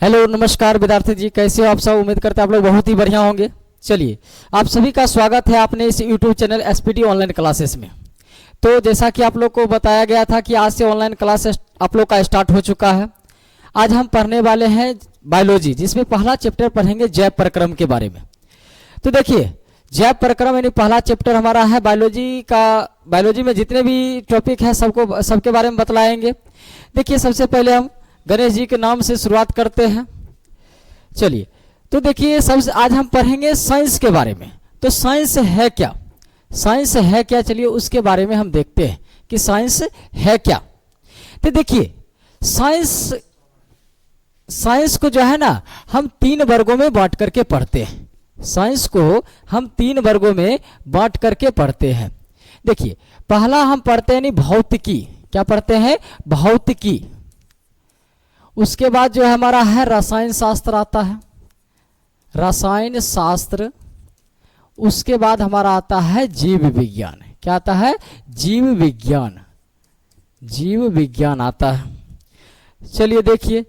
Hello नमस्कार विद्यार्थी जी, कैसे हो आप सब। उम्मीद करते हैं आप लोग बहुत ही बढ़िया होंगे। चलिए, आप सभी का स्वागत है अपने इस YouTube channel SPT online classes में। तो जैसा कि आप लोग को बताया गया था कि आज से ऑनलाइन क्लासेस आप लोग का स्टार्ट हो चुका है। आज हम पढ़ने वाले हैं बायोलॉजी, जिसमें पहला चैप्टर पढ़ेंगे जैव प्रक्रम के बारे में। तो देखिए, जैव प्रक्रम यानी पहला चैप्टर हमारा है बायोलॉजी का। बायोलॉजी में जितने भी टॉपिक है सबके बारे में बतलाएंगे। देखिए, सबसे पहले हम गणेश जी के नाम से शुरुआत करते हैं। चलिए, तो देखिए, सबसे आज हम पढ़ेंगे साइंस के बारे में। तो साइंस है क्या, साइंस है क्या, चलिए उसके बारे में हम देखते हैं कि साइंस है क्या। तो देखिए, साइंस को जो है ना, हम तीन वर्गों में बांट करके पढ़ते हैं। साइंस को हम तीन वर्गों में बांट करके पढ़ते हैं। देखिए, पहला हम पढ़ते हैं भौतिकी। क्या पढ़ते हैं? भौतिकी। उसके बाद जो है हमारा है रसायन शास्त्र आता है, रसायन शास्त्र। उसके बाद हमारा आता है जीव विज्ञान। क्या आता है? जीव विज्ञान। जीव विज्ञान आता है। चलिए देखिए,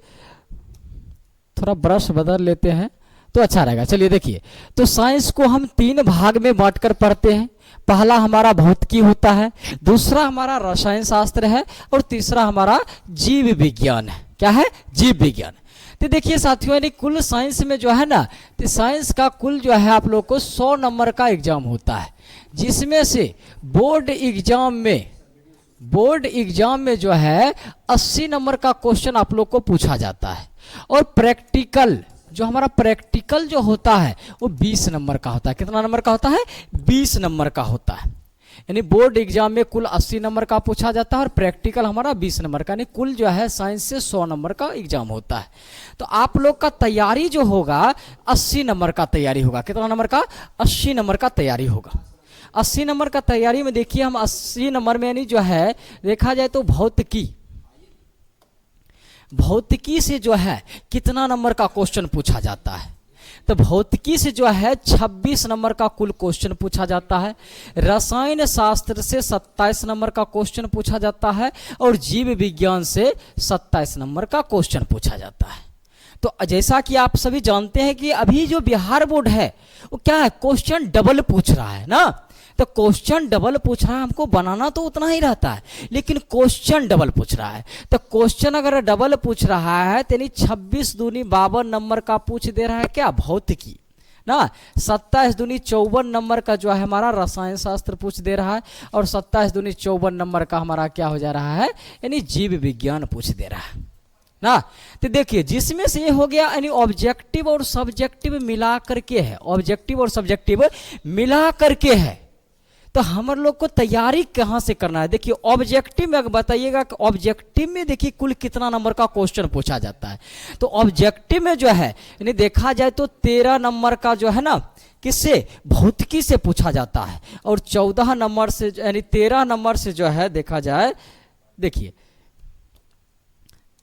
थोड़ा ब्रश बदल लेते हैं तो अच्छा रहेगा। चलिए देखिए, तो साइंस को हम तीन भाग में बांटकर पढ़ते हैं। पहला हमारा भौतिकी होता है, दूसरा हमारा रसायन शास्त्र है, और तीसरा हमारा जीव विज्ञान है। क्या है? जीव विज्ञान। तो देखिए साथियों, यानी कुल साइंस में जो है ना, तो साइंस का कुल जो है आप लोग को 100 नंबर का एग्जाम होता है, जिसमें से बोर्ड एग्जाम में जो है 80 नंबर का क्वेश्चन आप लोग को पूछा जाता है। और प्रैक्टिकल जो हमारा प्रैक्टिकल जो होता है वो 20 नंबर का होता है। कितना नंबर का होता है? 20 नंबर का होता है। यानी बोर्ड एग्जाम में कुल 80 नंबर का पूछा जाता है और प्रैक्टिकल हमारा 20 नंबर का, यानी कुल जो है साइंस से 100 नंबर का एग्जाम होता है। तो आप लोग का तैयारी जो होगा 80 नंबर का तैयारी होगा। कितना नंबर का? 80 नंबर का तैयारी होगा। 80 नंबर का तैयारी में देखिए, हम 80 नंबर में यानी जो है देखा जाए तो भौतिकी से जो है कितना नंबर का क्वेश्चन पूछा जाता है? तो भौतिकी से जो है 26 नंबर का कुल क्वेश्चन पूछा जाता है। रसायन शास्त्र से 27 नंबर का क्वेश्चन पूछा जाता है, और जीव विज्ञान से 27 नंबर का क्वेश्चन पूछा जाता है। तो जैसा कि आप सभी जानते हैं कि अभी जो बिहार बोर्ड है वो क्या है, क्वेश्चन डबल पूछ रहा है ना। तो क्वेश्चन डबल पूछ रहा है, हमको बनाना तो उतना ही रहता है, लेकिन क्वेश्चन डबल पूछ रहा है। तो क्वेश्चन अगर डबल पूछ रहा है तो 26 दूनी 52 नंबर का पूछ दे रहा है क्या? भौतिकी ना। 27 दूनी 54 नंबर का जो है हमारा रसायन शास्त्र पूछ दे रहा है, और 27 दूनी 54 नंबर का हमारा क्या हो जा रहा है, यानी जीव विज्ञान पूछ दे रहा है ना। तो देखिए, जिसमें से ये हो गया यानी ऑब्जेक्टिव और सब्जेक्टिव मिला करके है, ऑब्जेक्टिव और सब्जेक्टिव मिला करके है। तो हम लोग को तैयारी कहाँ से करना है? देखिए, ऑब्जेक्टिव में बताइएगा कि ऑब्जेक्टिव में देखिए कुल कितना नंबर का क्वेश्चन पूछा जाता है। तो ऑब्जेक्टिव में जो है यानी देखा जाए तो 13 नंबर का जो है ना, किससे? भौतिकी से पूछा जाता है, और 14 नंबर से यानी 13 नंबर से जो है देखा जाए, देखिए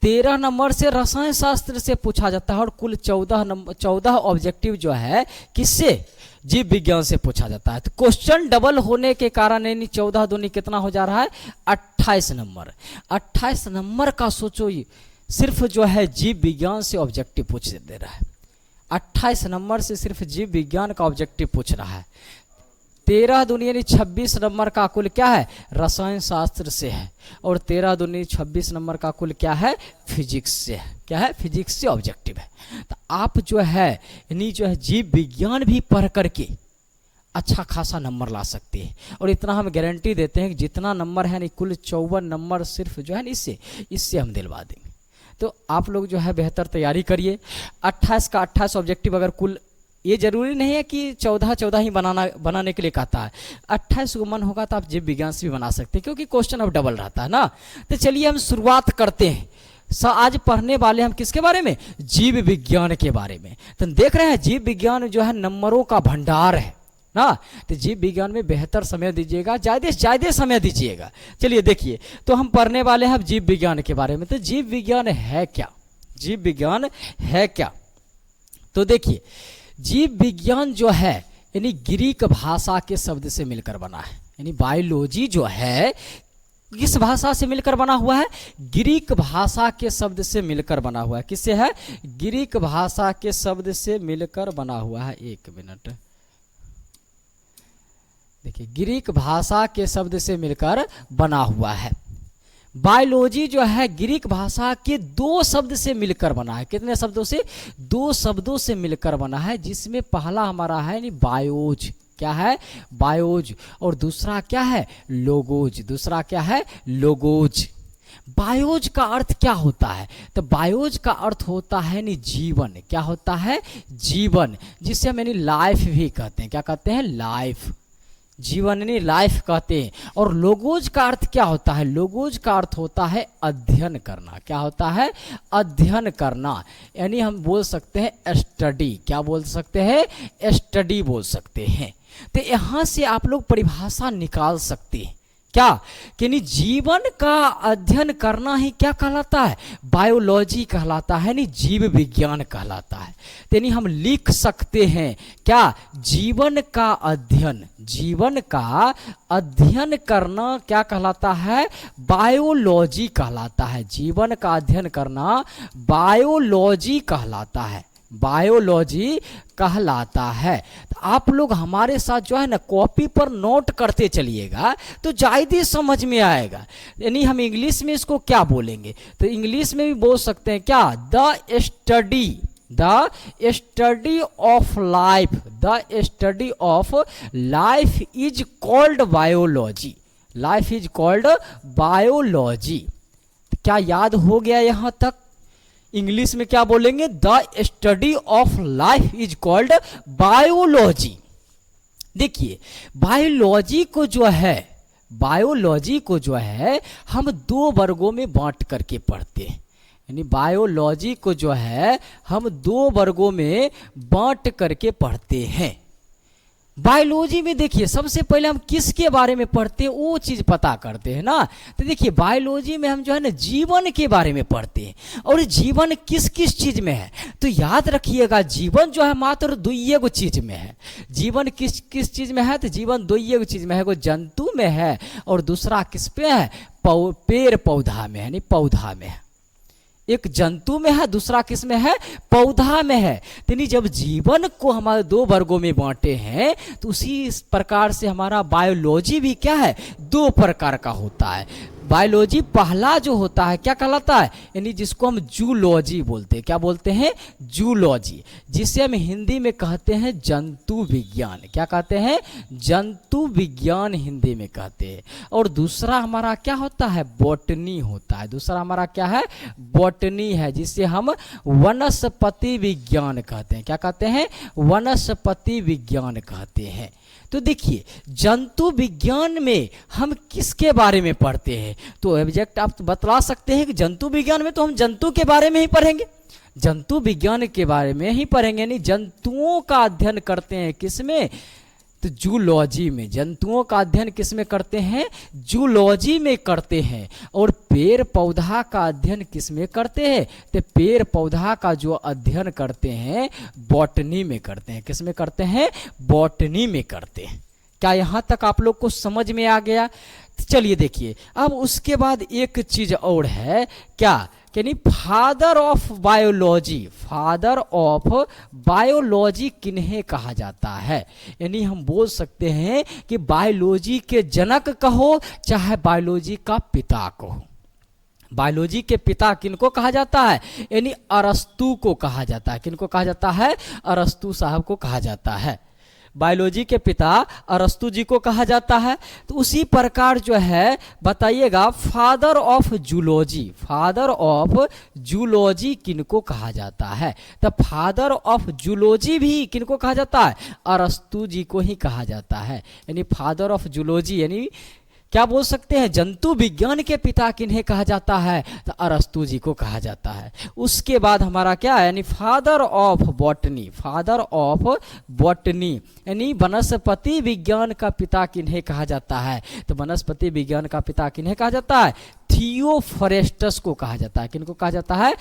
13 नंबर से रसायन शास्त्र से पूछा जाता है, और कुल 14 ऑब्जेक्टिव जो है किससे? जीव विज्ञान से पूछा जाता है। तो क्वेश्चन डबल होने के कारण यानी 14 दूनी कितना हो जा रहा है? 28 नंबर। 28 नंबर का सोचो, सिर्फ जो है जीव विज्ञान से ऑब्जेक्टिव पूछ दे रहा है। 28 नंबर से सिर्फ जीव विज्ञान का ऑब्जेक्टिव पूछ रहा है। 13 दूनी यानी 26 नंबर का कुल क्या है? रसायन शास्त्र से है, और 13 दूनी 26 नंबर का कुल क्या है? फिजिक्स से है। क्या है? फिजिक्स से ऑब्जेक्टिव है। तो आप जो है यानी जो है जीव विज्ञान भी पढ़ करके अच्छा खासा नंबर ला सकते हैं, और इतना हम गारंटी देते हैं कि जितना नंबर है यानी कुल 54 नंबर सिर्फ जो है ना इससे हम दिलवा देंगे। तो आप लोग जो है बेहतर तैयारी करिए। 28 का 28 ऑब्जेक्टिव अगर कुल, ये जरूरी नहीं है कि 14 ही बनाने के लिए कहता है। 28 को मन होगा तो आप जीव विज्ञान से भी बना सकते हैं, क्योंकि क्वेश्चन अब डबल रहता है ना। तो चलिए हम शुरुआत करते हैं। आज पढ़ने वाले हम किसके बारे में? जीव विज्ञान के बारे में। तो देख रहे हैं जीव विज्ञान जो है नंबरों का भंडार है ना। तो जीव विज्ञान में बेहतर समय दीजिएगा, ज्यादा से ज्यादा समय दीजिएगा। चलिए देखिए, तो हम पढ़ने वाले हैं जीव विज्ञान के बारे में। तो जीव विज्ञान है क्या? जीव विज्ञान है क्या? तो देखिए, जीव विज्ञान जो है यानी ग्रीक भाषा के शब्द से मिलकर बना है। यानी बायोलॉजी जो है किस भाषा से मिलकर बना हुआ है? ग्रीक भाषा के शब्द से मिलकर बना हुआ है। किससे है? ग्रीक भाषा के शब्द से मिलकर बना हुआ है। एक मिनट देखिए, ग्रीक भाषा के शब्द से मिलकर बना हुआ है। बायोलॉजी जो है ग्रीक भाषा के 2 शब्द से मिलकर बना है। कितने शब्दों से? 2 शब्दों से मिलकर बना है, जिसमें पहला हमारा है नहीं बायोज। क्या है? बायोज। और दूसरा क्या है? लोगोज। दूसरा क्या है? लोगोज। बायोज का अर्थ क्या होता है? तो बायोज का अर्थ होता है नहीं जीवन। क्या होता है? जीवन, जिसे हम यानी लाइफ भी कहते हैं। क्या कहते हैं? लाइफ। जीवन यानी लाइफ कहते हैं। और लोगोज का अर्थ क्या होता है? लोगोज का अर्थ होता है अध्ययन करना। क्या होता है? अध्ययन करना, यानी हम बोल सकते हैं स्टडी। क्या बोल सकते हैं? स्टडी बोल सकते हैं। तो यहाँ से आप लोग परिभाषा निकाल सकते हैं। क्या कि नहीं, जीवन का अध्ययन करना ही क्या कहलाता है? बायोलॉजी कहलाता है, नहीं जीव विज्ञान कहलाता है। यानी हम लिख सकते हैं क्या? जीवन का अध्ययन। जीवन का अध्ययन करना क्या कहलाता है? बायोलॉजी कहलाता है। जीवन का अध्ययन करना बायोलॉजी कहलाता है। बायोलॉजी कहलाता है। तो आप लोग हमारे साथ जो है ना कॉपी पर नोट करते चलिएगा तो ज़्यादा समझ में आएगा। यानी हम इंग्लिश में इसको क्या बोलेंगे? तो इंग्लिश में भी बोल सकते हैं क्या? The study of life. The study of life is called biology. Life is called biology. क्या याद हो गया यहाँ तक? इंग्लिश में क्या बोलेंगे? The study of life is called biology. देखिए, बायोलॉजी को जो है हम 2 वर्गों में बांट करके पढ़ते हैं। यानी बायोलॉजी को जो है हम 2 वर्गों में बांट करके पढ़ते हैं। बायोलॉजी में देखिए, सबसे पहले हम किसके बारे में पढ़ते हैं वो चीज़ पता करते हैं ना। तो देखिए, बायोलॉजी में हम जो है ना जीवन के बारे में पढ़ते हैं। और जीवन किस किस चीज़ में है? तो याद रखिएगा, जीवन जो है मात्र 2 चीज़ में है। जीवन किस किस चीज़ में है? तो जीवन 2 चीज़ में है। एगो जंतु में है और दूसरा किस पे है? पेड़ पौधा में, यानी पौधा में है। एक जंतु में है, दूसरा किस में है? पौधा में है। यानी जब जीवन को हमारे 2 वर्गों में बांटे हैं तो उसी प्रकार से हमारा बायोलॉजी भी क्या है? 2 प्रकार का होता है। बायोलॉजी पहला जो होता है क्या कहलाता है? यानी जिसको हम जूलॉजी बोलते हैं। क्या बोलते हैं? जूलॉजी, जिसे हम हिंदी में कहते हैं जंतु विज्ञान। क्या कहते हैं? जंतु विज्ञान हिंदी में कहते हैं। और दूसरा हमारा क्या होता है? बॉटनी होता है। दूसरा हमारा क्या है? बॉटनी है, जिसे हम वनस्पति विज्ञान कहते हैं। क्या कहते हैं? वनस्पति विज्ञान कहते हैं। तो देखिए, जंतु विज्ञान में हम किसके बारे में पढ़ते हैं? तो ऑब्जेक्ट आप बतला सकते हैं कि जंतु विज्ञान में तो हम जंतु के बारे में ही पढ़ेंगे। जंतु विज्ञान के बारे में ही पढ़ेंगे, यानी जंतुओं का अध्ययन करते हैं किसमें? तो जूलॉजी में। जंतुओं का अध्ययन किसमें करते हैं? जूलॉजी में करते हैं। और पेड़ पौधा का अध्ययन किसमें करते हैं? तो पेड़ पौधा का जो अध्ययन करते हैं बॉटनी में करते हैं। किसमें करते हैं? बॉटनी में करते हैं। क्या यहाँ तक आप लोग को समझ में आ गया? तो चलिए देखिए, अब उसके बाद एक चीज और है। क्या? यानी father of biology. Father of biology किन्हें कहा जाता है? यानी हम बोल सकते हैं कि बायोलॉजी के जनक कहो चाहे बायोलॉजी का पिता कहो। बायोलॉजी के पिता किनको कहा जाता है? यानी अरस्तु को कहा जाता है। किनको कहा जाता है? अरस्तु साहब को कहा जाता है। बायोलॉजी के पिता अरस्तु जी को कहा जाता है। तो उसी प्रकार जो है बताइएगा, father of zoology. Father of zoology किनको कहा जाता है? तो फादर ऑफ जूलॉजी भी किनको कहा जाता है? अरस्तु जी को ही कहा जाता है। यानी फादर ऑफ जूलॉजी, यानी क्या बोल सकते हैं? जंतु विज्ञान के पिता किन्हें कहा जाता है? तो अरस्तु जी को कहा जाता है। उसके बाद हमारा क्या है? यानी father of botany. Father of botany यानी वनस्पति विज्ञान का पिता किन्हें कहा जाता है? तो वनस्पति विज्ञान का पिता किन्हें कहा जाता है? थियोफ्रेस्टस को कहा जाता है। किनको कहा जाता है?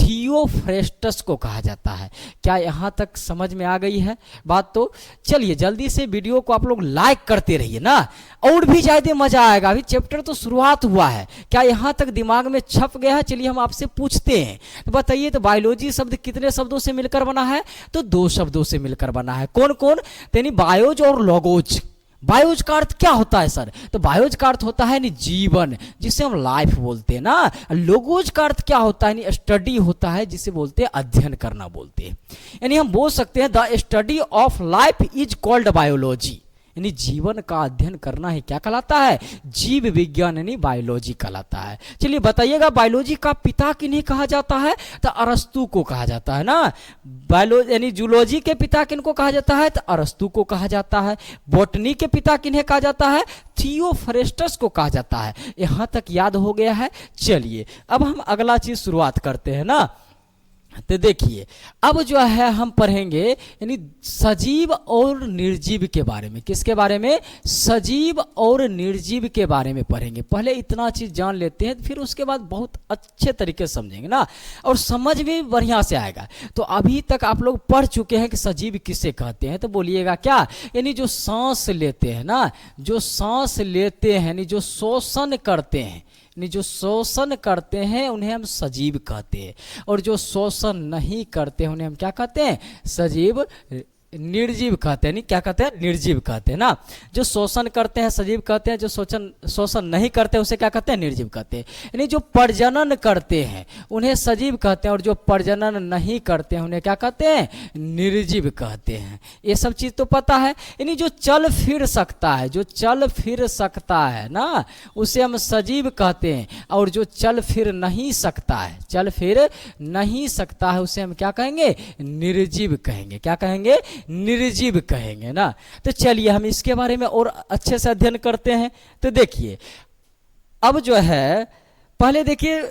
थियोफ्रेस्टस को कहा जाता है। क्या यहाँ तक समझ में आ गई है बात? तो चलिए जल्दी से वीडियो को आप लोग लाइक करते रहिए ना, और भी ज़्यादा मजा आएगा। अभी चैप्टर तो शुरुआत हुआ है, क्या यहाँ तक दिमाग में छप गया है? चलिए हम आपसे पूछते हैं, तो बताइए, तो बायोलॉजी शब्द कितने शब्दों से मिलकर बना है? तो 2 शब्दों से मिलकर बना है। कौन कौन? यानी बायोज और लोगोज। बायोज का अर्थ क्या होता है सर? तो बायोज का अर्थ होता है यानी जीवन, जिसे हम लाइफ बोलते हैं ना। लोगोज का अर्थ क्या होता है? यानी स्टडी होता है, जिसे बोलते हैं अध्ययन करना बोलते हैं। यानी हम बोल सकते हैं the study of life is called biology, यानी जीवन का अध्ययन करना ही क्या कहलाता है? जीव विज्ञान यानी बायोलॉजी कहलाता है। चलिए बताइएगा, बायोलॉजी का पिता किन्हें कहा जाता है? तो अरस्तु को कहा जाता है ना। बायोलॉजी यानी जूलॉजी के पिता किनको कहा जाता है? तो अरस्तु को कहा जाता है। बॉटनी के पिता किन्हें कहा जाता है? थियोफ्रेस्टस को कहा जाता है। यहां तक याद हो गया है। चलिए अब हम अगला चीज शुरुआत करते हैं ना। तो देखिए अब जो है हम पढ़ेंगे यानी सजीव और निर्जीव के बारे में। किसके बारे में? सजीव और निर्जीव के बारे में पढ़ेंगे। पहले इतना चीज जान लेते हैं, फिर उसके बाद बहुत अच्छे तरीके से समझेंगे ना, और समझ भी बढ़िया से आएगा। तो अभी तक आप लोग पढ़ चुके हैं कि सजीव किसे कहते हैं, तो बोलिएगा क्या? यानी जो सांस लेते हैं ना, जो सांस लेते हैं, यानी जो शोषण करते हैं, जो शोषण करते हैं उन्हें हम सजीव कहते हैं, और जो शोषण नहीं करते हैं उन्हें हम क्या कहते हैं? सजीव निर्जीव कहते हैं। नहीं क्या कहते हैं? निर्जीव कहते हैं ना। जो शोषण करते हैं सजीव कहते हैं, जो शोषण नहीं करते उसे क्या कहते हैं? निर्जीव कहते हैं। यानी जो प्रजनन करते हैं उन्हें सजीव कहते हैं, और जो प्रजनन नहीं करते हैं उन्हें क्या कहते हैं? निर्जीव कहते हैं। ये सब चीज़ तो पता है। यानी जो चल फिर सकता है, जो चल फिर सकता है ना, उसे हम सजीव कहते हैं, और जो चल फिर नहीं सकता है, चल फिर नहीं सकता है, उसे हम क्या कहेंगे? निर्जीव कहेंगे। क्या कहेंगे? निर्जीव कहेंगे ना। तो चलिए हम इसके बारे में और अच्छे से अध्ययन करते हैं। तो देखिए अब जो है पहले देखिए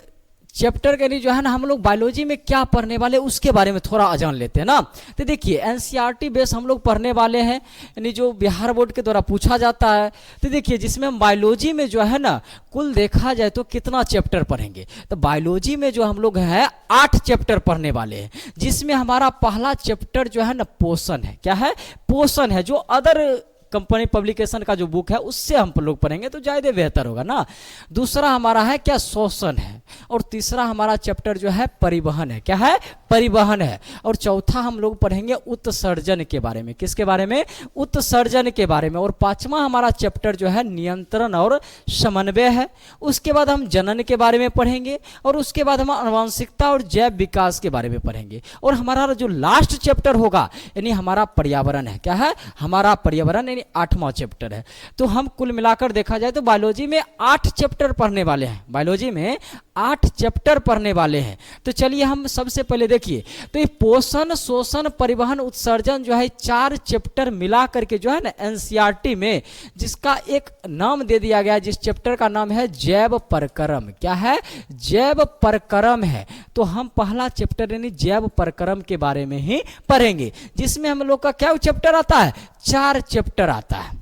चैप्टर के लिए जो है ना हम लोग बायोलॉजी में क्या पढ़ने वाले उसके बारे में थोड़ा जान लेते हैं ना। तो देखिए एनसीईआरटी बेस हम लोग पढ़ने वाले हैं, यानी जो बिहार बोर्ड के द्वारा पूछा जाता है। तो देखिए जिसमें हम बायोलॉजी में जो है ना कुल देखा जाए तो कितना चैप्टर पढ़ेंगे, तो बायोलॉजी में जो हम लोग हैं 8 चैप्टर पढ़ने वाले हैं, जिसमें हमारा पहला चैप्टर जो है ना पोषण है। क्या है? पोषण है। जो अदर कंपनी पब्लिकेशन का जो बुक है उससे हम लोग पढ़ेंगे तो ज़्यादा बेहतर होगा ना। दूसरा हमारा है क्या? शोषण है। और तीसरा हमारा चैप्टर जो है परिवहन है। क्या है? परिवहन है। और चौथा हम लोग पढ़ेंगे उत्सर्जन के बारे में। किसके बारे में? उत्सर्जन के बारे में। और पांचवा हमारा चैप्टर जो है नियंत्रण और समन्वय है। उसके बाद हम जनन के बारे में पढ़ेंगे, और उसके बाद हम आनुवंशिकता और जैव विकास के बारे में पढ़ेंगे। और हमारा जो लास्ट चैप्टर होगा यानी हमारा पर्यावरण है। क्या है? हमारा पर्यावरण 8वां चैप्टर है। तो हम कुल मिलाकर देखा जाए तो बायोलॉजी में 8 चैप्टर पढ़ने वाले हैं। बायोलॉजी में 8 चैप्टर पढ़ने वाले हैं। तो चलिए हम सबसे पहले देखिए, तो ये पोषण, शोषण, परिवहन, उत्सर्जन जो है 4 चैप्टर मिला करके जो है ना एनसीईआरटी में जिसका एक नाम दे दिया गया, जिस चैप्टर का नाम है जैव प्रक्रम। क्या है? जैव प्रक्रम है। तो हम पहला चैप्टर यानी जैव प्रक्रम के बारे में ही पढ़ेंगे, जिसमें हम लोग का क्या चैप्टर आता है? 4 चैप्टर आता है,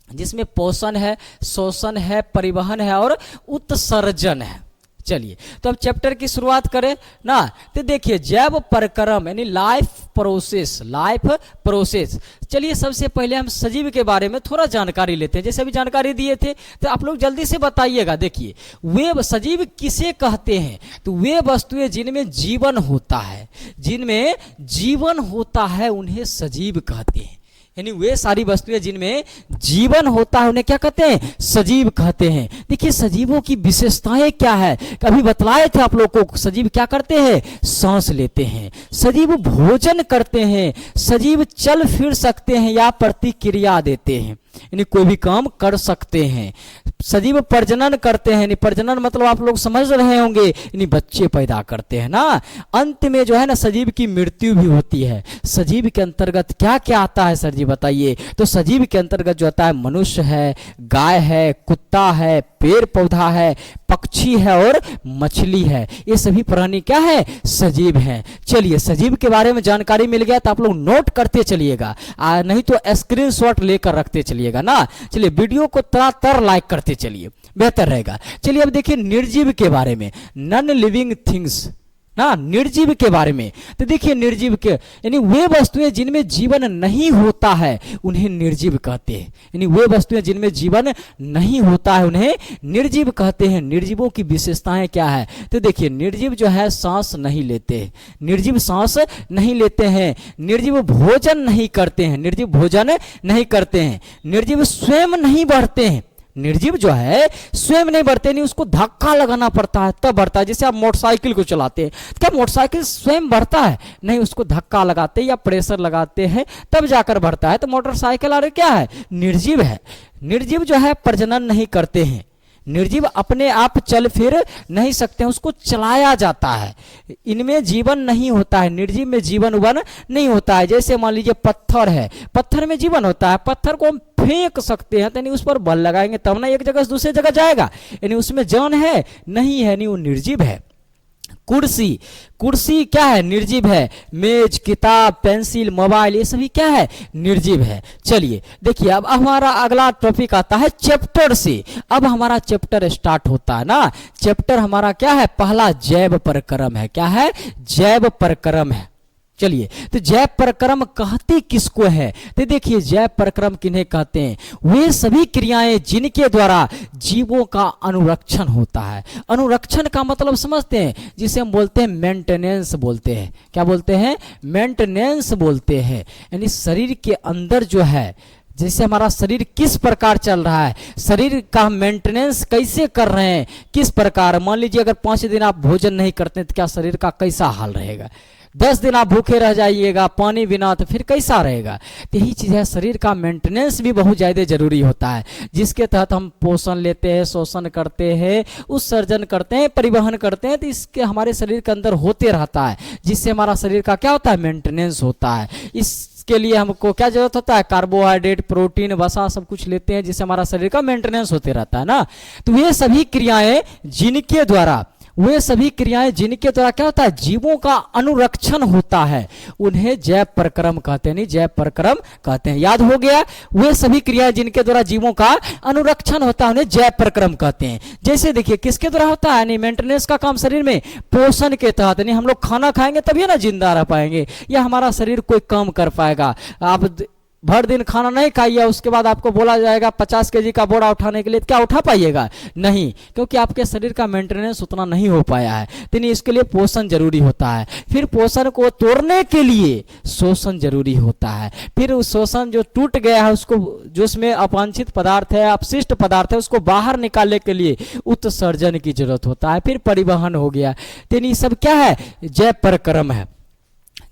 जिसमें पोषण है, शोषण है, परिवहन है और उत्सर्जन है। चलिए तो अब चैप्टर की शुरुआत करें ना। तो देखिए जैव प्रक्रम यानी लाइफ प्रोसेस, लाइफ प्रोसेस। चलिए सबसे पहले हम सजीव के बारे में थोड़ा जानकारी लेते हैं। जैसे अभी जानकारी दिए थे तो आप लोग जल्दी से बताइएगा। देखिए वे सजीव किसे कहते हैं? तो वे वस्तुएं जिनमें जीवन होता है, जिनमें जीवन होता है उन्हें सजीव कहते हैं। यानी वे सारी वस्तुएं जिनमें जीवन होता है उन्हें क्या कहते हैं? सजीव कहते हैं। देखिए सजीवों की विशेषताएं क्या है, कभी बतलाए थे आप लोगों को। सजीव क्या करते हैं? सांस लेते हैं। सजीव भोजन करते हैं। सजीव चल फिर सकते हैं या प्रतिक्रिया देते हैं, यानी कोई भी काम कर सकते हैं। सजीव प्रजनन करते हैं, यानी प्रजनन मतलब आप लोग समझ रहे होंगे, यानी बच्चे पैदा करते हैं ना। अंत में जो है ना सजीव की मृत्यु भी होती है। सजीव के अंतर्गत क्या क्या आता है सर जी बताइए? तो सजीव के अंतर्गत जो आता है मनुष्य है, गाय है, कुत्ता है, पेड़ पौधा है, पक्षी है और मछली है। ये सभी प्राणी क्या है? सजीव हैं। चलिए सजीव के बारे में जानकारी मिल गया तो आप लोग नोट करते चलिएगा, नहीं तो स्क्रीनशॉट लेकर रखते चलिएगा ना। चलिए वीडियो को तरह लाइक करते चलिए, बेहतर रहेगा। चलिए अब देखिए निर्जीव के बारे में। नॉन लिविंग थिंग्स ना, निर्जीव के बारे में। तो देखिए निर्जीव के यानी वे वस्तुएं जिनमें जीवन नहीं होता है उन्हें निर्जीव कहते हैं। यानी वे वस्तुएं जिनमें जीवन नहीं होता है उन्हें निर्जीव कहते हैं। निर्जीवों की विशेषताएं क्या है? तो देखिए निर्जीव जो है सांस नहीं लेते, निर्जीव सांस नहीं लेते हैं, निर्जीव भोजन नहीं करते हैं, निर्जीव भोजन नहीं करते हैं, निर्जीव स्वयं नहीं बढ़ते हैं। निर्जीव जो है स्वयं नहीं बढ़ते, नहीं उसको धक्का लगाना पड़ता है तब बढ़ता है। जैसे आप मोटरसाइकिल को चलाते हैं, क्या मोटरसाइकिल स्वयं बढ़ता है? नहीं, उसको धक्का लगाते या प्रेशर लगाते हैं तब जाकर बढ़ता है। तो मोटरसाइकिल अरे क्या है? निर्जीव है। निर्जीव जो है प्रजनन नहीं करते हैं, निर्जीव अपने आप चल फिर नहीं सकते हैं, उसको चलाया जाता है। इनमें जीवन नहीं होता है, निर्जीव में जीवन उवन नहीं होता है। जैसे मान लीजिए पत्थर है, पत्थर में जीवन होता है, पत्थर को हम फेंक सकते हैं तो नहीं उस पर बल लगाएंगे तब ना एक जगह से दूसरी जगह जाएगा, यानी उसमें जान है नहीं है, नहीं वो निर्जीव है। कुर्सी, कुर्सी क्या है? निर्जीव है। मेज, किताब, पेंसिल, मोबाइल, ये सभी क्या है? निर्जीव है। चलिए देखिए अब हमारा अगला टॉपिक आता है चैप्टर से। अब हमारा चैप्टर स्टार्ट होता है ना। चैप्टर हमारा क्या है? पहला जैव प्रक्रम है। क्या है? जैव प्रक्रम है। चलिए तो जैव प्रक्रम कहते किसको है? तो देखिए जैव प्रक्रम किन्हें कहते हैं? वे सभी क्रियाएं जिनके द्वारा जीवों का अनुरक्षण होता है। अनुरक्षण का मतलब समझते हैं, जिसे हम बोलते हैं मेंटेनेंस बोलते हैं। क्या बोलते हैं? मेंटेनेंस बोलते हैं। यानी शरीर के अंदर जो है, जैसे हमारा शरीर किस प्रकार चल रहा है, शरीर का मेंटेनेंस कैसे कर रहे हैं, किस प्रकार। मान लीजिए अगर 5 दिन आप भोजन नहीं करते तो क्या शरीर का कैसा हाल रहेगा? 10 दिन आप भूखे रह जाइएगा पानी बिना तो फिर कैसा रहेगा? तो यही चीज़ है, शरीर का मेंटेनेंस भी बहुत ज़्यादा जरूरी होता है, जिसके तहत हम पोषण लेते हैं, शोषण करते हैं, उत्सर्जन करते हैं, परिवहन करते हैं। तो इसके हमारे शरीर के अंदर होते रहता है, जिससे हमारा शरीर का क्या होता है? मेंटेनेंस होता है। इसके लिए हमको क्या जरूरत होता है? कार्बोहाइड्रेट, प्रोटीन, वसा सब कुछ लेते हैं, जिससे हमारा शरीर का मेंटेनेंस होते रहता है ना। तो ये सभी क्रियाएं जिनके द्वारा क्या होता है? जीवों का अनुरक्षण होता है, उन्हें जैव प्रक्रम कहते हैं। नहीं, जैव प्रक्रम कहते हैं। याद हो गया? वे सभी क्रियाएं जिनके द्वारा जीवों का अनुरक्षण होता है उन्हें जैव प्रक्रम कहते हैं। जैसे देखिए किसके द्वारा होता है? यानी मेंटेनेंस का काम शरीर में पोषण के तहत। यानी हम लोग खाना खाएंगे तभी ना जिंदा रह पाएंगे, या हमारा शरीर कोई काम कर पाएगा। आप भर दिन खाना नहीं खाइए, उसके बाद आपको बोला जाएगा 50 केजी का बोरा उठाने के लिए, क्या उठा पाइएगा? नहीं, क्योंकि आपके शरीर का मेंटेनेंस उतना नहीं हो पाया है। तो इसके लिए पोषण जरूरी होता है। फिर पोषण को तोड़ने के लिए शोषण जरूरी होता है। फिर उस शोषण जो टूट गया है उसको, जो उसमें अवांछित पदार्थ है, अपशिष्ट पदार्थ है, उसको बाहर निकालने के लिए उत्सर्जन की जरूरत होता है। फिर परिवहन हो गया। तो ये सब क्या है? जैव प्रक्रम है।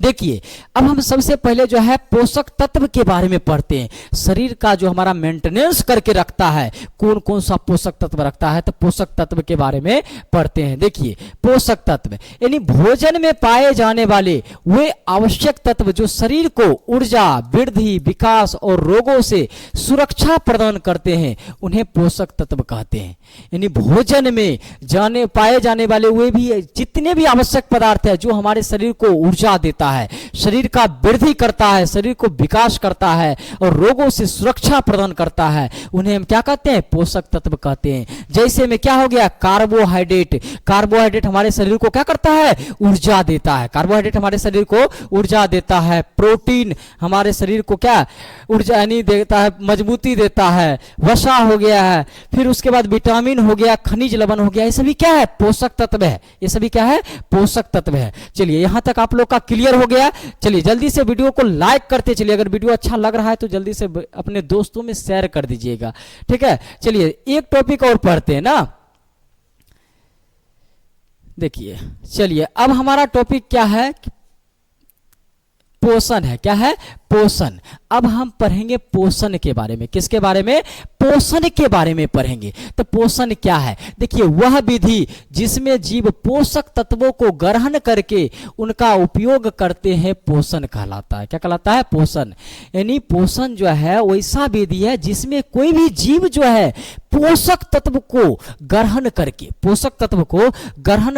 देखिए अब हम सबसे पहले जो है पोषक तत्व के बारे में पढ़ते हैं। शरीर का जो हमारा मेंटेनेंस करके रखता है, कौन कौन सा पोषक तत्व रखता है, तो पोषक तत्व के बारे में पढ़ते हैं। देखिए पोषक तत्व यानी भोजन में पाए जाने वाले वे आवश्यक तत्व जो शरीर को ऊर्जा, वृद्धि, विकास और रोगों से सुरक्षा प्रदान करते हैं, उन्हें पोषक तत्व कहते हैं। यानी भोजन में पाए जाने वाले वे भी जितने भी आवश्यक पदार्थ है जो हमारे शरीर को ऊर्जा देता है, शरीर का वृद्धि करता है, शरीर को विकास करता है और रोगों से सुरक्षा प्रदान करता है, उन्हें हम क्या कहते हैं? पोषक तत्व कहते हैं। जैसे में क्या हो गया? कार्बोहाइड्रेट। कार्बोहाइड्रेट हमारे शरीर को क्या करता है? ऊर्जा देता है। कार्बोहाइड्रेट हमारे शरीर को ऊर्जा देता है। प्रोटीन हमारे शरीर को क्या ऊर्जा यानी देता है, मजबूती देता है। वसा हो गया है, फिर उसके बाद विटामिन हो गया, खनिज लवण हो गया, ये सभी क्या है? पोषक तत्व है। ये सभी क्या है? पोषक तत्व है। चलिए यहां तक आप लोग का क्लियर हो गया। चलिए जल्दी से वीडियो को लाइक करते चलिए। अगर वीडियो अच्छा लग रहा है तो जल्दी से अपने दोस्तों में शेयर कर दीजिएगा, ठीक है। चलिए एक टॉपिक और पढ़ते हैं ना। देखिए चलिए अब हमारा टॉपिक क्या है? पोषण है। क्या है? पोषण। अब हम पढ़ेंगे पोषण के बारे में। किसके बारे में? पोषण के बारे में पढ़ेंगे। तो पोषण क्या है? देखिए वह विधि जिसमें जीव पोषक तत्वों को ग्रहण करके उनका उपयोग करते हैं, पोषण कहलाता है। क्या कहलाता है? पोषण। यानी पोषण जो है वैसा विधि है जिसमें कोई भी जीव जो है पोषक तत्व को ग्रहण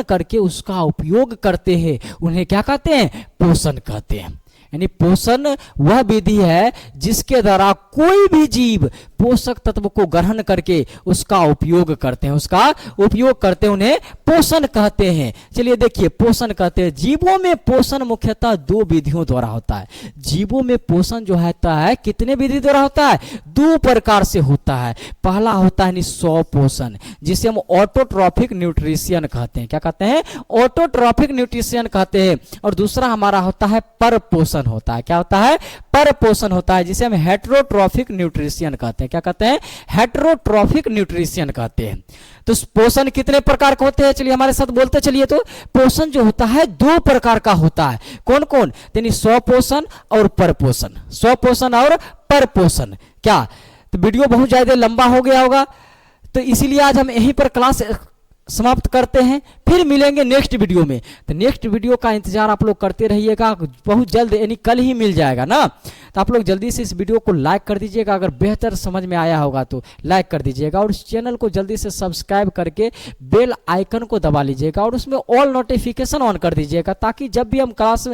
करके उसका उपयोग करते हैं, उन्हें क्या कहते हैं? पोषण कहते हैं। यानी पोषण वह विधि है जिसके द्वारा कोई भी जीव पोषक तत्व को ग्रहण करके उसका उपयोग करते हैं, उन्हें पोषण कहते हैं। चलिए देखिए, पोषण कहते हैं, जीवों में पोषण मुख्यतः दो विधियों द्वारा होता है। जीवों में पोषण जो होता है कितने विधि द्वारा होता है? दो प्रकार से होता है। पहला होता है स्वपोषण, जिसे हम ऑटोट्रॉफिक न्यूट्रिशन कहते हैं। क्या कहते हैं? ऑटोट्रॉफिक न्यूट्रिशन कहते हैं। और दूसरा हमारा होता है परपोषण होता है। क्या होता है? परपोषण होता है, जिसे हम हेटेरोट्रॉफिक न्यूट्रिशन कहते हैं। क्या कहते हैं? हेटेरोट्रॉफिक न्यूट्रिशन कहते हैं। तो पोषण कितने प्रकार के होते हैं? चलिए हमारे साथ बोलते चलिए। तो पोषण जो होता है दो प्रकार का होता है। कौन कौन? यानी स्वपोषण और परपोषण, स्वपोषण और परपोषण। क्या तो वीडियो बहुत ज्यादा लंबा हो गया होगा, तो इसीलिए आज हम यहीं पर क्लास समाप्त करते हैं। फिर मिलेंगे नेक्स्ट वीडियो में। तो नेक्स्ट वीडियो का इंतजार आप लोग करते रहिएगा, बहुत जल्द यानी कल ही मिल जाएगा ना। तो आप लोग जल्दी से इस वीडियो को लाइक कर दीजिएगा, अगर बेहतर समझ में आया होगा तो लाइक कर दीजिएगा, और इस चैनल को जल्दी से सब्सक्राइब करके बेल आइकन को दबा लीजिएगा, और उसमें ऑल नोटिफिकेशन ऑन कर दीजिएगा, ताकि जब भी हम क्लास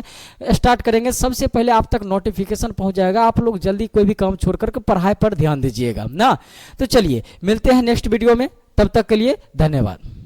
स्टार्ट करेंगे सबसे पहले आप तक नोटिफिकेशन पहुंच जाएगा। आप लोग जल्दी कोई भी काम छोड़ करके पढ़ाई पर ध्यान दीजिएगा ना। तो चलिए मिलते हैं नेक्स्ट वीडियो में, तब तक के लिए धन्यवाद।